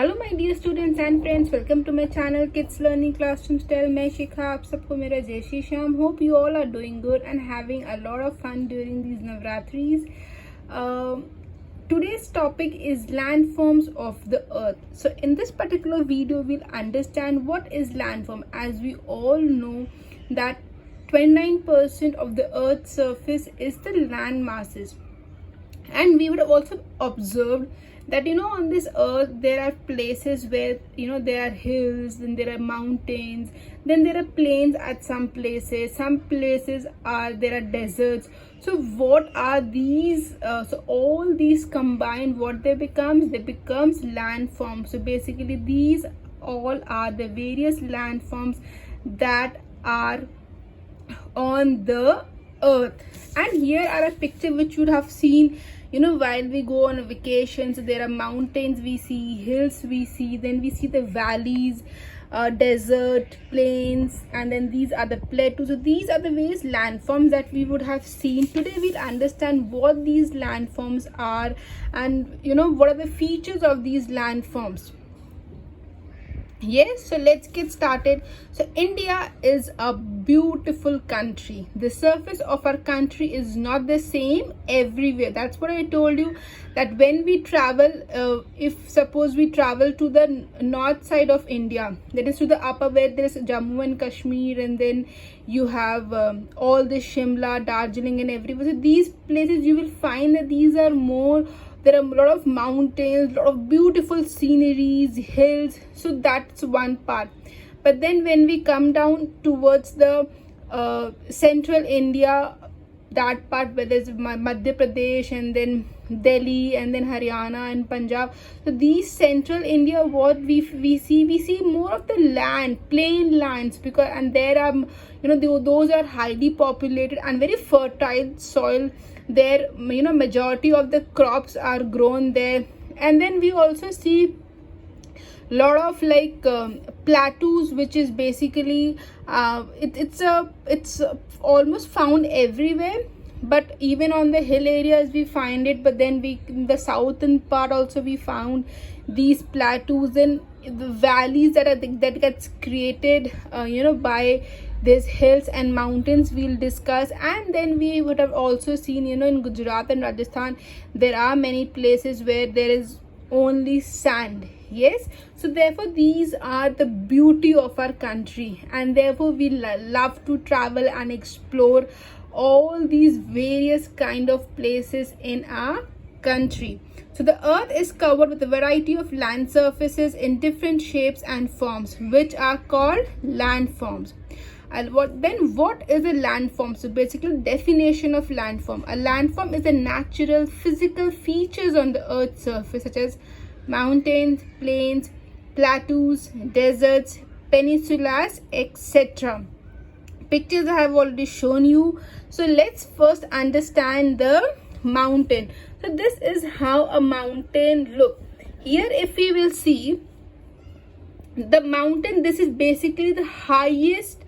Hello my dear students and friends, welcome to my channel kids learning classroom style. मैं शिखा, आप सबको मेरा जय Shri Shyam. Hope you all are doing good and having a lot of fun during these navratris. Today's topic is landforms of the earth. So in this particular video we'll understand what is landform. As we all know that 29% of the earth's surface is the land masses, and we would have also observed that on this earth there are places where there are hills, then there are mountains, then there are plains at some places there are deserts. So what are these? So all these combined, what they becomes landforms. So basically these all are the various landforms that are on the earth. And here are a picture which you would have seen while we go on a vacation. So there are mountains, we see hills, then we see the valleys, desert, plains, and then these are the plateaus. So these are the various landforms that we would have seen. Today we'll understand what these landforms are and what are the features of these landforms. Yes, so let's get started. So India is a beautiful country. The surface of our country is not the same everywhere. That's what I told you, that when we travel, if suppose we travel to the north side of India, that is to the upper, where there is Jammu and Kashmir, and then you have all the Shimla, Darjeeling and everywhere. So these places you will find that these are more, there are a lot of mountains, a lot of beautiful sceneries, hills. So that's one part. But then when we come down towards the central India, that part where there's Madhya Pradesh and then Delhi and then Haryana and Punjab. So these central India, what we see more of the land, plain lands, because and there are those are highly populated and very fertile soil. There majority of the crops are grown there. And then we also see lot of plateaus, which is basically it's almost found everywhere, but even on the hill areas we find it. But then in the southern part also we found these plateaus and the valleys that gets created by these hills and mountains we'll discuss. And then we would have also seen in Gujarat and Rajasthan there are many places where there is only sand. Yes, so therefore these are the beauty of our country, and therefore we love to travel and explore all these various kind of places in our country. So the earth is covered with a variety of land surfaces in different shapes and forms, which are called landforms. And what is a landform? So basically definition of landform. A landform is the natural physical features on the earth's surface, such as mountains, plains, plateaus, deserts, peninsulas, etc. Pictures I have already shown you. So let's first understand the mountain. So this is how a mountain look. Here if we will see the mountain, this is basically the highest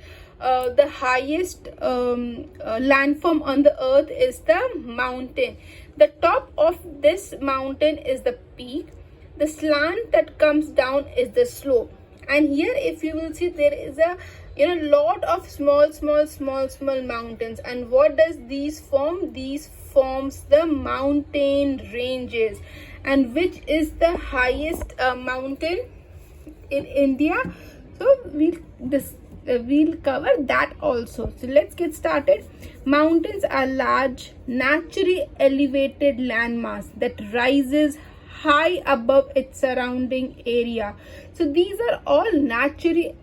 landform on the earth is the mountain. The top of this mountain is the peak. The slant that comes down is the slope. And here if you will see, there is a lot of small mountains. And what does these form? These forms the mountain ranges. And which is the highest mountain in India? So we'll cover that also. So let's get started. Mountains are large, naturally elevated landmass that rises high above its surrounding area. So these are all naturally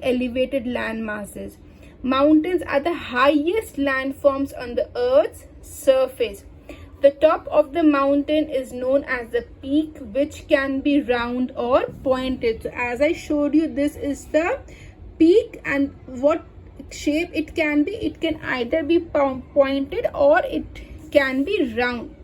elevated land masses. Mountains are the highest landforms on the earth's surface. The top of the mountain is known as the peak, which can be round or pointed. So as I showed you, this is the peak, and what shape it can be? It can either be pointed or it can be round.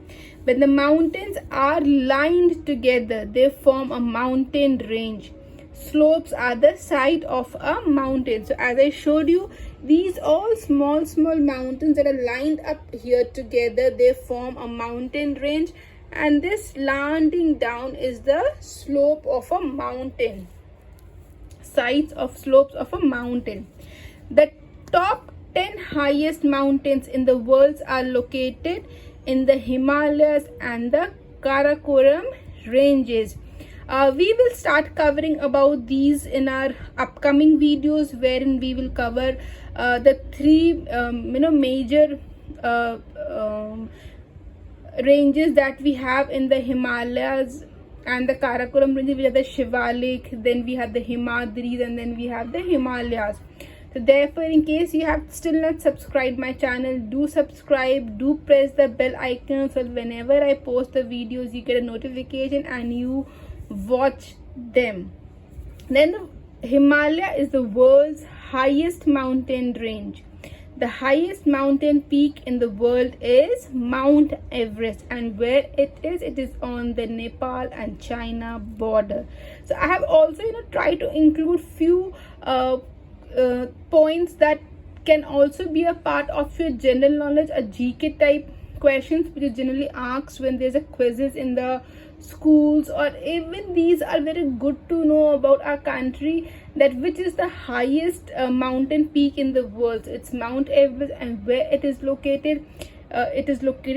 When the mountains are lined together, they form a mountain range. Slopes are the side of a mountain. So as I showed you, these all small mountains that are lined up here together, they form a mountain range. and this slanting down is the slope of a mountain, sides of slopes of a mountain. The top 10 highest mountains in the world are located in the Himalayas and the Karakoram ranges. We will start covering about these in our upcoming videos, wherein we will cover the three major ranges that we have in the Himalayas and the Karakoram ranges. We have the Shivalik, then we have the Himadris, and then we have the Himalayas. So therefore, in case you have still not subscribed my channel, do subscribe, do press the bell icon, so whenever I post the videos you get a notification and you watch them. Then the Himalaya is the world's highest mountain range. The highest mountain peak in the world is Mount Everest, and where it is on the Nepal and China border. So I have also tried to include few points that can also be a part of your general knowledge, a GK type questions which is generally asked when there's a quizzes in the schools, or even these are very good to know about our country, that which is the highest mountain peak in the world. It's Mount Everest, and where it is located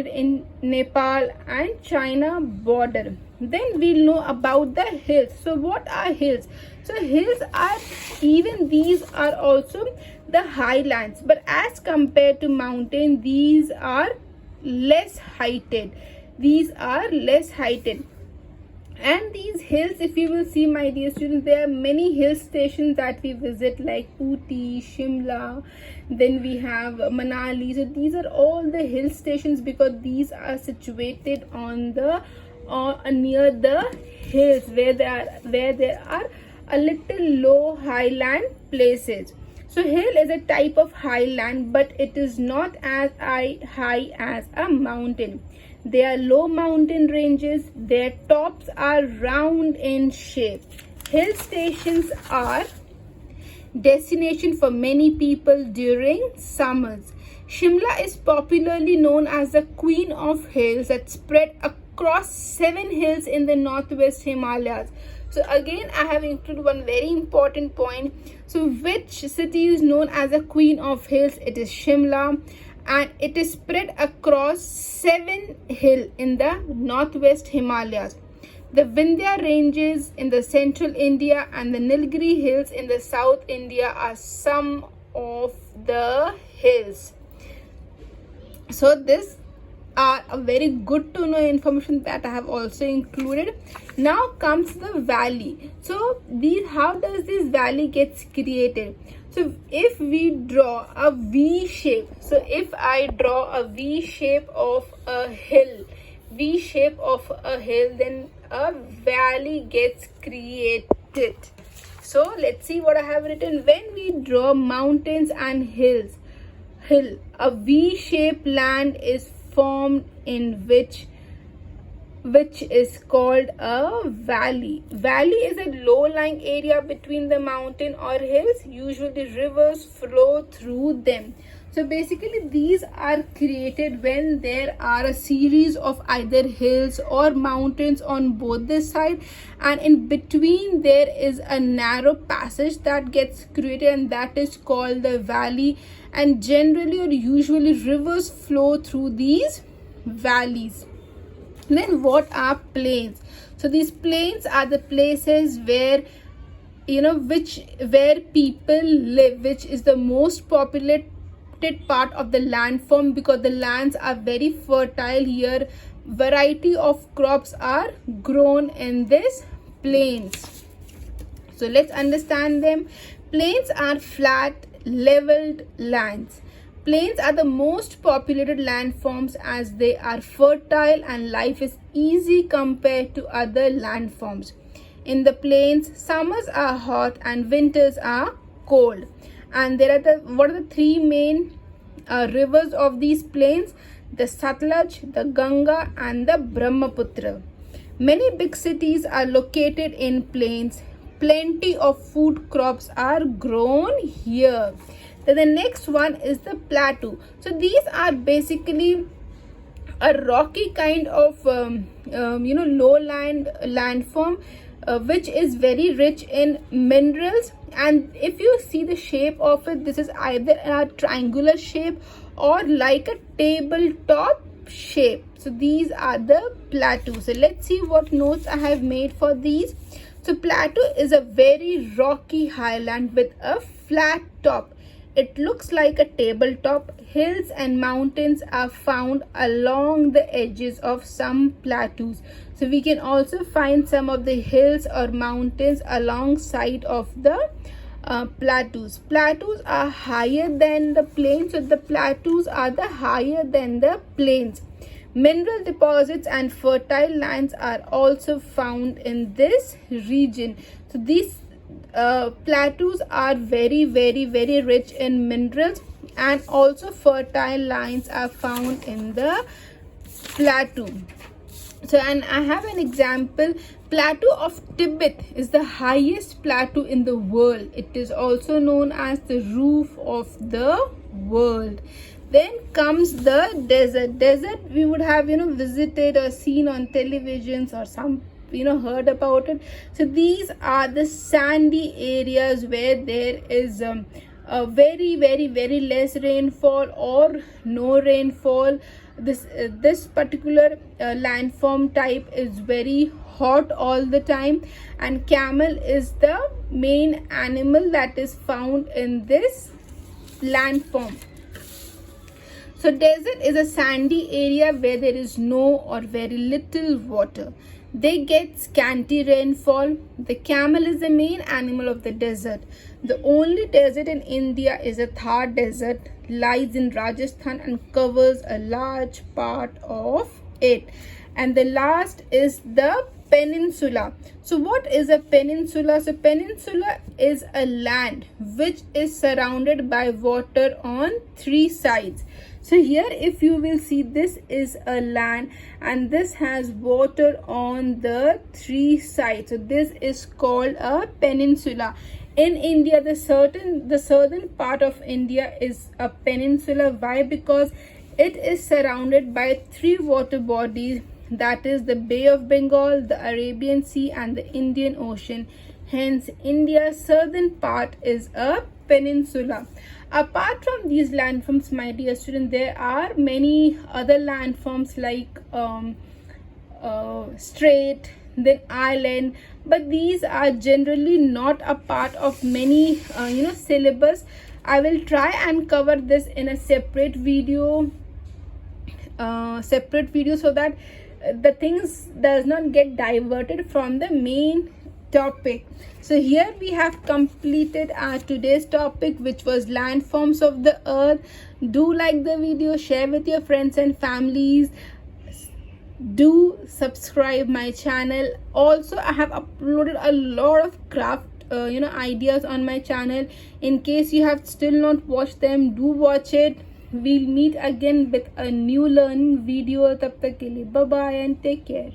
in Nepal and China border. Then we'll know about the hills. So what are hills? So hills are, even these are also the highlands, but as compared to mountain, these are less heighted. And these hills, if you will see, my dear students, there are many hill stations that we visit, like Ooty, Shimla, then we have Manali. So these are all the hill stations because these are situated on the near the hills, where there are a little low highland places. So hill is a type of highland, but it is not as high as a mountain. They are low mountain ranges. Their tops are round in shape. Hill stations are destination for many people during summers. Shimla is popularly known as the Queen of Hills, that spread across 7 hills in the northwest Himalayas. So again, I have included one very important point. So which city is known as the Queen of Hills? It is Shimla, and it is spread across 7 hills in the northwest Himalayas. The Vindhya ranges in the central India and the Nilgiri hills in the south India are some of the hills. So this are a very good to know information that I have also included. Now comes the valley. So how does this valley gets created? So if we draw a V shape, so if I draw a V shape of a hill, then a valley gets created. So let's see what I have written. When we draw mountains and hills, a V-shaped land is formed in which is called a valley. Valley is a low-lying area between the mountain or hills. Usually rivers flow through them. So basically these are created when there are a series of either hills or mountains on both the side, and in between there is a narrow passage that gets created, and that is called the valley. And generally or usually rivers flow through these valleys. Then what are plains? So these plains are the places where where people live, which is the most populated part of the landform, because the lands are very fertile here. Variety of crops are grown in this plains. So let's understand them. Plains are flat, leveled lands. Plains are the most populated landforms as they are fertile and life is easy compared to other landforms. In the plains, summers are hot and winters are cold. And what are the 3 main rivers of these plains? The Satluj, the Ganga, and the Brahmaputra. Many big cities are located in plains. Plenty of food crops are grown here. Then the next one is the plateau. So these are basically a rocky kind of lowland landform, which is very rich in minerals. And if you see the shape of it, this is either a triangular shape or like a tabletop shape. So these are the plateaus. So let's see what notes I have made for these. So plateau is a very rocky highland with a flat top. It looks like a tabletop. Hills and mountains are found along the edges of some plateaus. So we can also find some of the hills or mountains alongside of the plateaus. Plateaus are higher than the plains, so the plateaus are the higher than the plains. Mineral deposits and fertile lands are also found in this region. So these plateaus are very rich in minerals, and also fertile lands are found in the plateau. So, and I have an example. Plateau of Tibet is the highest plateau in the world. It is also known as the roof of the world. Then comes the desert. Desert we would have visited or seen on televisions or some heard about it. So these are the sandy areas where there is a very less rainfall or no rainfall. This particular landform type is very hot all the time, and camel is the main animal that is found in this landform. So desert is a sandy area where there is no or very little water. They get scanty rainfall. The camel is the main animal of the desert. The only desert in India is a Thar desert, lies in Rajasthan and covers a large part of it. And the last is the peninsula. So what is a peninsula? So peninsula is a land which is surrounded by water on three sides. So here if you will see, this is a land and this has water on the three sides. So this is called a peninsula. In India, the southern part of India is a peninsula. Why? Because it is surrounded by three water bodies, that is the Bay of Bengal, the Arabian Sea and the Indian Ocean. Hence, India's southern part is a peninsula. Apart from these landforms, my dear students, there are many other landforms like strait, then island, but these are generally not a part of many syllabus. I will try and cover this in a separate video so that the things does not get diverted from the main topic. So here we have completed our today's topic, which was landforms of the earth. Do like the video, share with your friends and families. Do subscribe my channel. Also, I have uploaded a lot of craft ideas on my channel. In case you have still not watched them, do watch it. We'll meet again with a new learning video. Tab tak ke liye bye bye and take care.